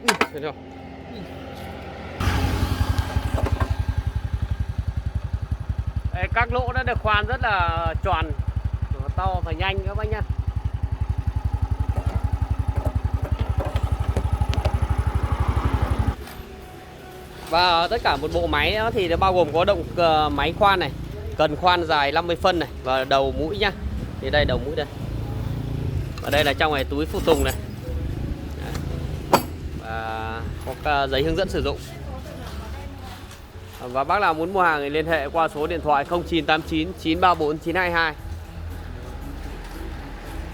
Thấy không? Đây, các lỗ đã được khoan rất là tròn, to và nhanh các bác nhá. Và tất cả một bộ máy đó thì nó bao gồm có động máy khoan này, cần khoan dài 50 phân này và đầu mũi nhá. Thì đây đầu mũi đây. Và đây là trong này túi phụ tùng này. Và có giấy hướng dẫn sử dụng. Và bác nào muốn mua hàng thì liên hệ qua số điện thoại 0989 934 922.